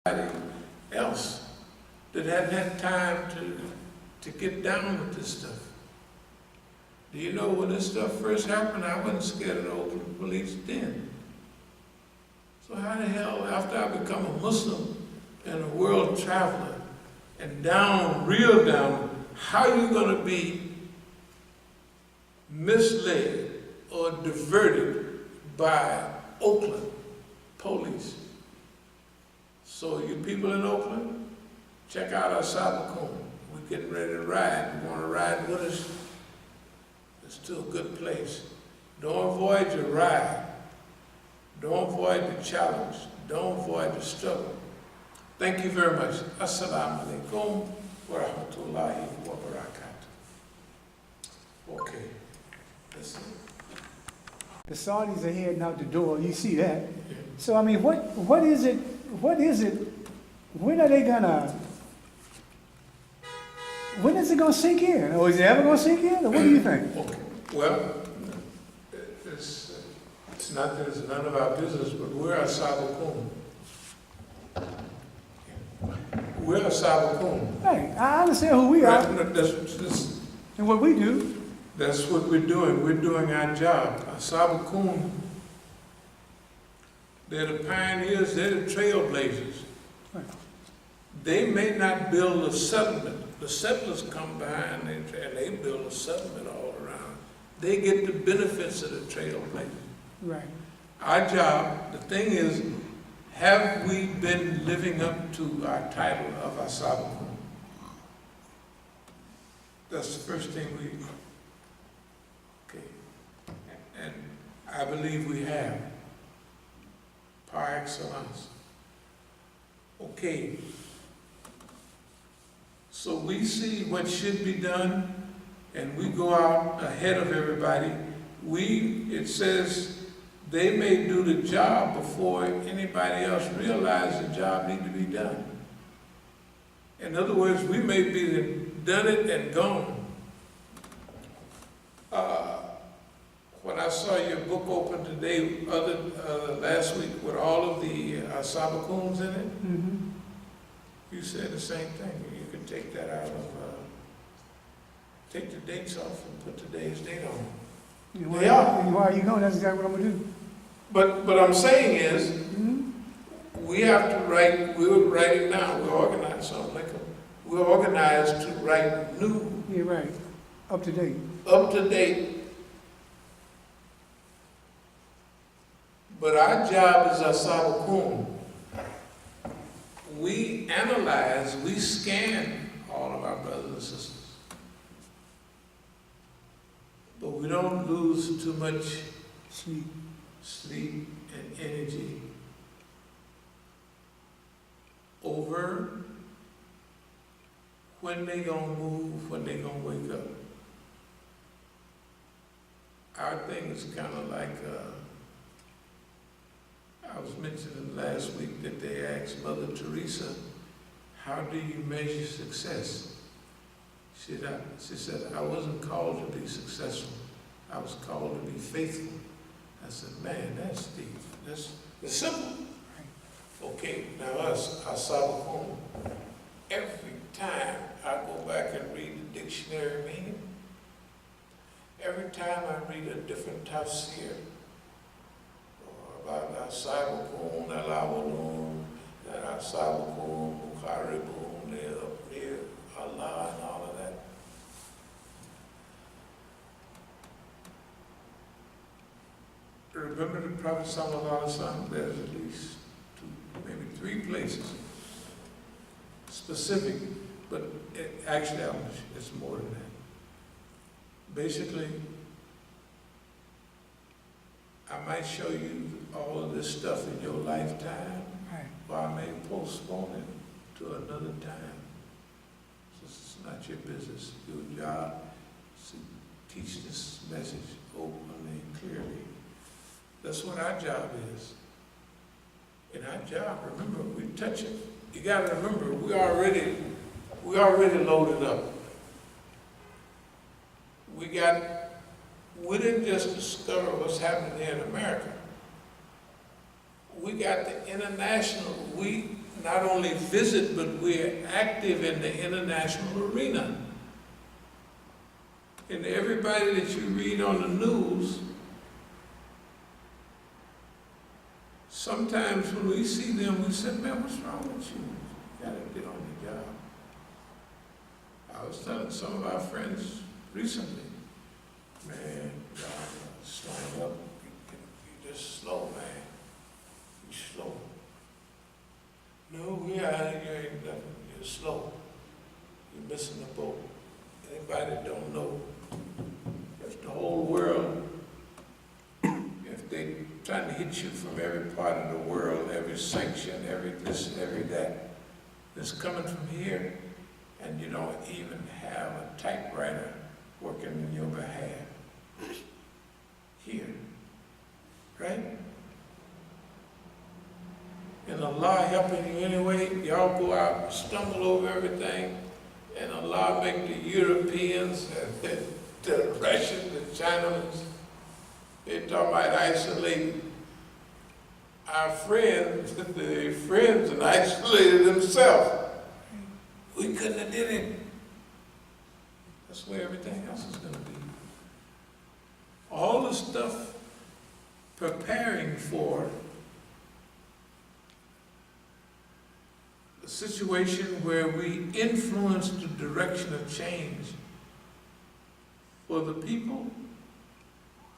else that hadn't had time to get down with this stuff. Do you know when this stuff first happened, I wasn't scared of the Oakland police then. So how the hell, after I become a Muslim and a world traveler, and down, real down, how are you going to be misled or diverted by Oakland police? So you people in Oakland, check out As-Sabiqun. We're getting ready to ride. You want to ride with us? It's still a good place. Don't avoid your ride. Don't avoid the challenge. Don't avoid the struggle. Thank you very much. As-Sabiqun wa rahmatullahi wa barakatuh. Okay. Listen. The Saudis are heading out the door. You see that? Yeah. So I mean, what is it? What is it? When are they gonna? When is it gonna sink in? Or is it ever gonna sink in? Or what do you think? Okay. Well, it's not that it's none of our business, but we're As-Sabiqun. We're As-Sabiqun. Hey, I understand who we are. And what we do. That's what we're doing. We're doing our job. As-Sabiqun, they're the pioneers, they're the trailblazers. Right. They may not build a settlement. The settlers come behind and they build a settlement all around. They get the benefits of the trailblazers. Right. Our job, the thing is, have we been living up to our title of As-Sabiqun? That's the first thing we... Okay. And I believe we have. Par excellence. Okay. So we see what should be done, and we go out ahead of everybody. It says they may do the job before anybody else realizes the job needs to be done. In other words, we may be done it and gone. When I saw your book open today, last week, with all of the As-Sabiquns in it, mm-hmm. You said the same thing. You can take that out of, take the dates off and put today's date on. They are. Why are you going? That's exactly what I'm going to do. But what I'm saying is, mm-hmm. We have to write, we're writing now, we're organized, something like we're organized to write new. Yeah, right. Up to date. Up to date. But our job is As-Sabiqun. We analyze, we scan all of our brothers and sisters. But we don't lose too much sleep and energy over when they gonna move, when they gonna wake up. Our thing is kind of like, I was mentioning last week that they asked Mother Teresa, how do you measure success? She said, I wasn't called to be successful. I was called to be faithful. I said, man, that's deep. That's simple. Okay, now us, As-Sabiqun, every time I go back and read the dictionary meaning, every time I read a different tafsir, about As-Sabiqun, al-awwalun, and As-Sabiqun, muqarribun, they're up near Allah and all of that. Remember the Prophet sallallahu alaihi wasallam, there's at least 2, maybe 3 places specific, but actually it's more than that. Basically, I might show you all of this stuff in your lifetime, right. Or I may postpone it to another time. So it's not your business. Your job is to teach this message openly and clearly. That's what our job is. In our job, remember, we touch it. You got to remember, we already loaded up. We didn't just discover what's happening here in America. We got the international, we not only visit, but we're active in the international arena. And everybody that you read on the news, sometimes when we see them, we say, man, what's wrong with you? You gotta get on your job. I was telling some of our friends recently, man, God, slowing up, you're just slow, man. You're slow. No, you ain't nothing. You're slow. You're missing the boat. Anybody that don't know, if the whole world, if they trying to hit you from every part of the world, every sanction, every this and every that, that's coming from here, and you don't even have a typewriter working in your behalf. Here. Right? And Allah helping you anyway, y'all go out and stumble over everything, and Allah make the Europeans, the Russians, the Chinese, they talk about isolating our friends, the friends, and isolated themselves. We couldn't have did it. That's where everything else is going to be. All the stuff preparing for a situation where we influence the direction of change for the people.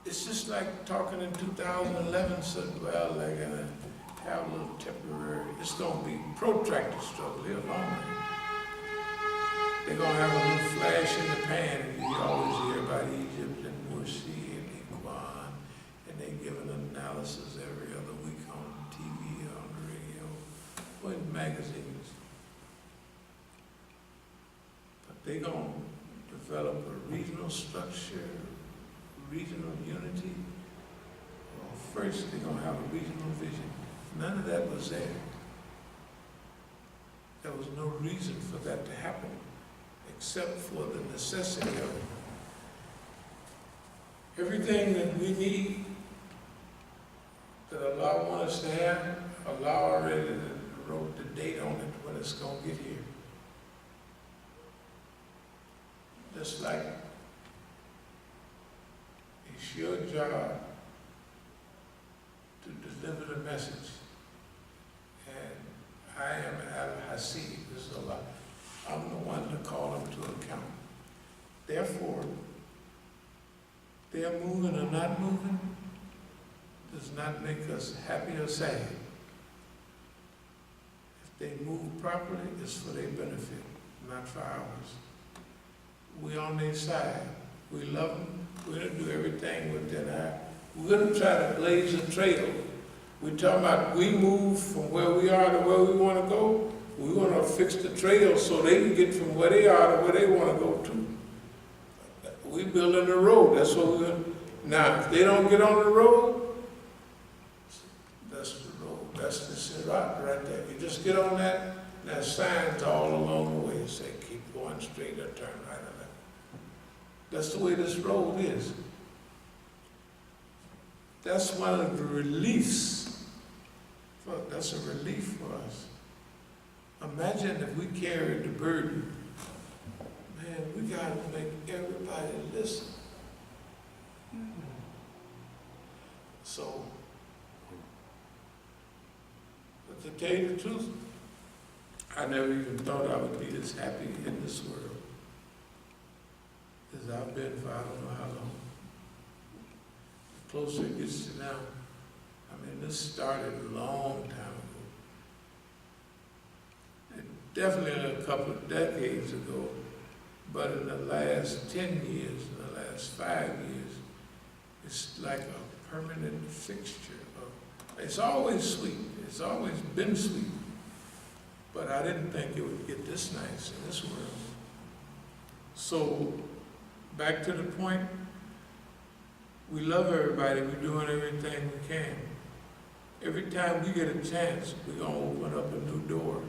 It's just like talking in 2011, said, well, they're going to have a little temporary, it's going to be protracted struggle, they're long. They're going to have a little flash in the pan. You always hear about Egypt and Musa and Iqwan, and they give an analysis every other week on TV, on the radio, or in magazines. But they're going to develop a regional structure, regional unity. Well, first, they're going to have a regional vision. None of that was there. There was no reason for that to happen, except for the necessity of it. Everything that we need, that Allah wants us to have, Allah already wrote the date on it when it's going to get here. Just like it's your job to deliver the message. And I am al-Hasib, this is Allah. I'm the one to call them to account. Therefore, their moving or not moving does not make us happy or sad. If they move properly, it's for their benefit, not for ours. We're on their side. We love them. We're going to do everything within our... We're going to try to blaze a trail. We're talking about we move from where we are to where we want to go. We want to fix the trail so they can get from where they are to where they want to go to. We building the road. That's what we're going to... Now, if they don't get on the road, that's the road. That's the Sirat right there. You just get on that, there's signs all along the way that say, keep going straight or turn right or left. That's the way this road is. That's one of the reliefs. That's a relief for us. Imagine if we carried the burden. Man, we got to make everybody listen. So, but to tell you the truth, I never even thought I would be this happy in this world as I've been for I don't know how long. The closer it gets to now, I mean, this started a long time ago. And definitely a couple of decades ago, but in the last 10 years, in the last 5 years, it's like a permanent fixture. It's always sweet. It's always been sweet. But I didn't think it would get this nice in this world. So, back to the point, we love everybody. We're doing everything we can. Every time we get a chance, we're going to open up a new door.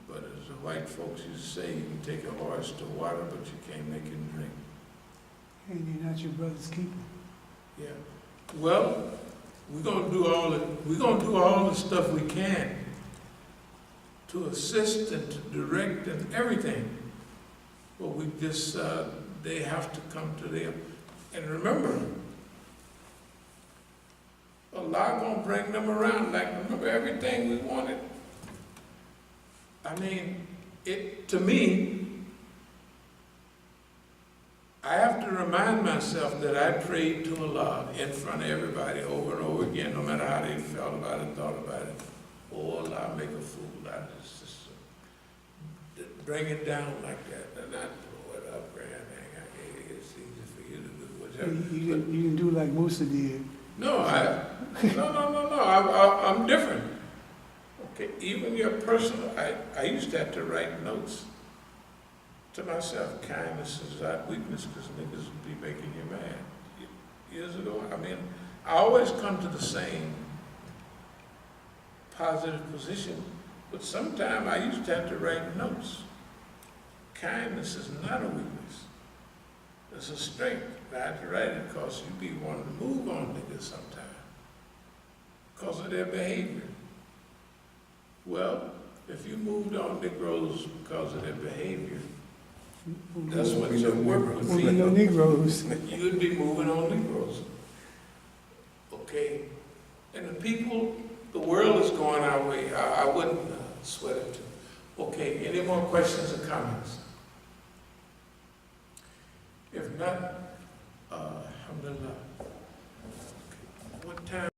But as the white folks used to say, you can take a horse to water, but you can't make him drink. And you're not your brother's keeper. Yeah. Well, we're gonna do all the stuff we can to assist and to direct and everything. But we just, they have to come to them. And remember, Allah gonna bring them around. Like, remember everything we wanted. I mean, to me, I have to remind myself that I prayed to Allah in front of everybody over and over again, no matter how they felt about it, thought about it. Oh, Allah, make a fool out of this system. Bring it down like that, and not blow it up, man. It's easy for you to do whatever. You didn't do like Musa did. No, I'm different. Okay, even your personal, I used to have to write notes to myself. Kindness is not weakness, because niggas would be making you mad. Years ago, I mean, I always come to the same positive position, but sometimes I used to have to write notes. Kindness is not a weakness. It's a strength. I had to write it because you be wanting to move on niggas sometimes because of their behavior. Well, if you moved on Negroes because of their behavior, that's what your work would be. Moving on Negroes. You'd be moving on Negroes. Okay? And the people, the world is going our way. I wouldn't sweat it. Okay, any more questions or comments? If not, alhamdulillah. What time?